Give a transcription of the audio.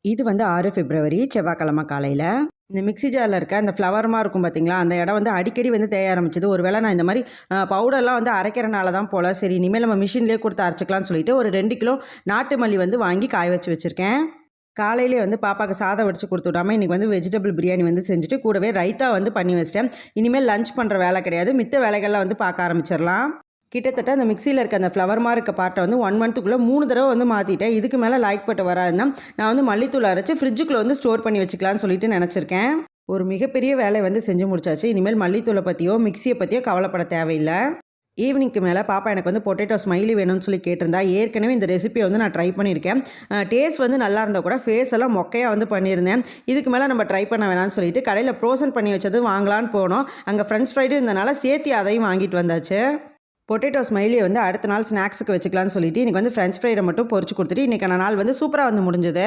இது வந்து 6 பிப்ரவரி செவ்வாய்க்கிழமை காலையில் இந்த மிக்ஸி ஜாரில் இருக்க அந்த ஃப்ளவர்மாக இருக்கும் பார்த்தீங்களா, அந்த இடம் வந்து அடிக்கடி வந்து தேய ஆரம்பிச்சது. ஒரு வேளை நான் இந்த மாதிரி பவுடர்லாம் வந்து அரைக்கிறனால தான் போல், சரி இனிமேல் நம்ம மிஷின்லேயே கொடுத்து அரைச்சிக்கலாம்னு சொல்லிட்டு ஒரு 2 கிலோ நாட்டு மல்லி வந்து வாங்கி காய வச்சு வச்சுருக்கேன். காலையிலே வந்து பாப்பாவுக்கு சாதம் வடித்து கொடுத்து விடாமல் இன்றைக்கி வந்து வெஜிடபிள் பிரியாணி வந்து செஞ்சுட்டு கூடவே ரைத்தா வந்து பண்ணி வச்சிட்டேன். இனிமேல் லஞ்ச் பண்ணுற வேலை கிடையாது, மித்த வேலைகள்லாம் வந்து பார்க்க ஆரம்பிச்சிடலாம். கிட்டத்தட்ட அந்த மிக்சியில் இருக்க அந்த ஃப்ளவர் மாதிரி இருக்க பாட்டை வந்து 1 மந்த்துக்குள்ளே 3 தடவை வந்து மாற்றிட்டேன். இதுக்கு மேலே லாய்க் பட்டு வராதுன்னா நான் வந்து மல்லித்தூள் அரைச்சி ஃப்ரிட்ஜுக்குள்ளே வந்து ஸ்டோர் பண்ணி வச்சுக்கலான்னு சொல்லிட்டு நினச்சிருக்கேன். ஒரு மிகப்பெரிய வேலையை வந்து செஞ்சு முடிச்சாச்சு. இனிமேல் மல்லித்தூளை பற்றியோ மிக்சியை பற்றியோ கவலைப்பட தேவையில்லை. ஈவினிங்க்கு மேலே பாப்பா எனக்கு வந்து பொட்டேட்டோ ஸ்மைலி வேணும்னு சொல்லி கேட்டிருந்தா. ஏற்கனவே இந்த ரெசிபியை வந்து நான் ட்ரை பண்ணியிருக்கேன். டேஸ்ட் வந்து நல்லா இருந்தால் கூட ஃபேஸ் எல்லாம் மொக்கையாக வந்து பண்ணியிருந்தேன். இதுக்கு மேலே நம்ம ட்ரை பண்ண வேணாம்னு சொல்லிட்டு கடையில் ப்ரோசன் பண்ணி வச்சது வாங்கலான்னு போனோம். அங்கே ஃப்ரெண்ட்ஸ் ஃப்ரைடு இருந்தனால சேர்த்து அதையும் வாங்கிட்டு வந்தாச்சு. பொட்டேட்டோ ஸ்மைலியை வந்து அடுத்த நாள் ஸ்நாக்ஸுக்கு வச்சுக்கலான்னு சொல்லிட்டு இன்றைக்கி வந்து ஃப்ரெஞ்ச் ஃப்ரைடை மட்டும் பொரிச்சு கொடுத்துட்டு இன்றைக்கான நாள் வந்து சூப்பராக வந்து முடிஞ்சது.